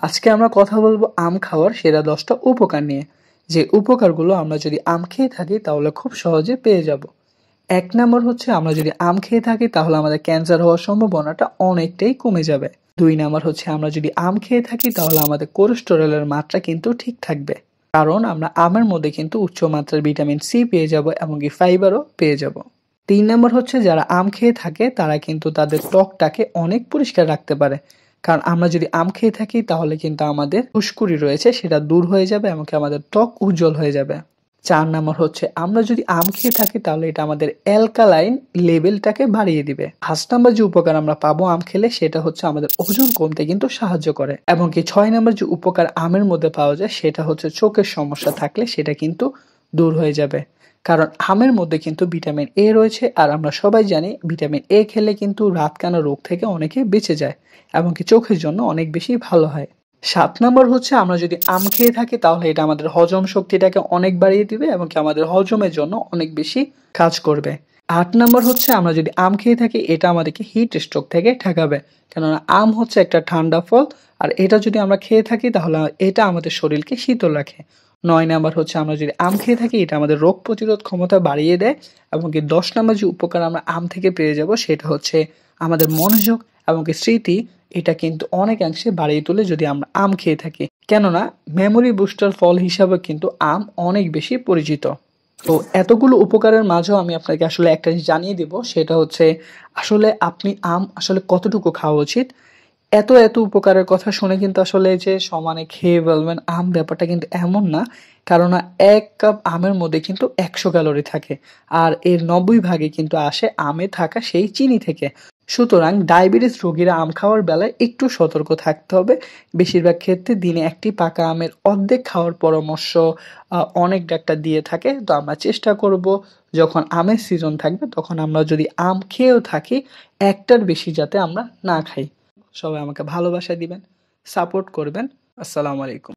আজকে আমরা কথা বলবো আম খাওয়ার সেরা 10টা উপকার নিয়ে। যে উপকারগুলো আমরা যদি আম খেয়ে থাকি তাহলে খুব সহজে পেয়ে যাব। 1 নম্বর হচ্ছে আমরা যদি আম খেয়ে থাকি তাহলে আমাদের ক্যান্সার হওয়ার সম্ভাবনাটা অনেকটাই কমে যাবে। 2 নম্বর হচ্ছে আমরা যদি আম খেয়ে থাকি তাহলে আমাদের কোলেস্টেরলের মাত্রা কিন্তু ঠিক থাকবে। কারণ আমরা আমের মধ্যে কিন্তু উচ্চ মাত্রার ভিটামিন সি পেয়ে যাব, এমনকি ফাইবারও পেয়ে যাব। 3 নম্বর হচ্ছে যারা আম খেয়ে থাকে তারা কিন্তু তাদের ত্বকটাকে অনেক পরিষ্কার রাখতে পারে। কারণ আমরা যদি আম খেয়ে থাকি তাহলে কিন্তু আমাদের ফুসকুড়ি রয়েছে সেটা দূর হয়ে যাবে, এমনকি আমাদের ত্বক উজ্জ্বল হয়ে যাবে। 4 নম্বর হচ্ছে আমরা যদি আম খেয়ে থাকি তাহলে এটা আমাদের অ্যালকালাইন লেভেলটাকে বাড়িয়ে দিবে। 5 নম্বর যে উপকার আমরা পাবো আম খেলে সেটা হচ্ছে আমাদের ওজন কমতে কিন্তু সাহায্য করে। এবং কি 6 নম্বর যে উপকার আমের মধ্যে পাওয়া যায় সেটা হচ্ছে চোখের সমস্যা থাকলে সেটা কিন্তু দূর হয়ে যাবে। কারণ আমের মধ্যে কিন্তু ভিটামিন এ রয়েছে, আর আমরা সবাই জানি ভিটামিন এ খেলে কিন্তু রাতকানা রোগ থেকে অনেকে বেঁচে যায়, এমনকি চোখের জন্য অনেক বেশি ভালো হয়। 7 নম্বর হচ্ছে আমরা যদি আম খেয়ে থাকি তাহলে এটা আমাদের হজম শক্তিটাকে অনেক বাড়িয়ে দিবে, এবং কি আমাদের হজমের জন্য অনেক বেশি কাজ করবে। 8 নম্বর হচ্ছে আমরা যদি আম খেয়ে থাকি এটা আমাদেরকে হিট স্ট্রোক থেকে ঠেকাবে। কেননা আম হচ্ছে একটা ঠান্ডা ফল, আর এটা যদি আমরা খেয়ে থাকি তাহলে এটা আমাদের শরীরকে শীতল রাখে। 9 নাম্বার হচ্ছে আমরা যদি আম খেয়ে থাকি এটা আমাদের রোগ প্রতিরোধ ক্ষমতা বাড়িয়ে দেয়। এবং কি 10 নাম্বার যে উপকার আমরা আম থেকে পেয়ে যাব সেটা হচ্ছে আমাদের মনোযোগ এবং কি স্মৃতি, এটা কিন্তু অনেকাংশে বাড়িয়ে তোলে যদি আমরা আম খেয়ে থাকি। কেননা মেমোরি বুস্টার ফল হিসাবে কিন্তু আম অনেক বেশি পরিচিত। তো এতগুলো উপকারের মাঝেও আমি আপনাকে আসলে একটা জিনিস জানিয়ে দিব, সেটা হচ্ছে আসলে আপনি আম আসলে কতটুকু খাওয়া উচিত। এত উপকারের কথা শুনে কিন্তু আসলে যে সমানে খেয়ে ফেলবেন আম, ব্যাপারটা কিন্তু এমন না। কেননা 1 কাপ আমের মধ্যে কিন্তু 100 ক্যালোরি থাকে, আর এর 90 ভাগে কিন্তু আসে আমে থাকা সেই চিনি থেকে। সুতরাং ডায়াবেটিস রোগীরা আম খাওয়ার বেলায় একটু সতর্ক থাকতে হবে। বেশিরভাগ ক্ষেত্রে দিনে একটি পাকা আমের অর্ধেক খাওয়ার পরামর্শ অনেক ডাক্তার দিয়ে থাকে। তো আমরা চেষ্টা করব যখন আমের সিজন থাকবে তখন আমরা যদি আম খেয়েও থাকি একটার বেশি যাতে আমরা না খাই। সবাই আমাকে ভালোবাসা দিবেন, সাপোর্ট করবেন। আসসালামু আলাইকুম।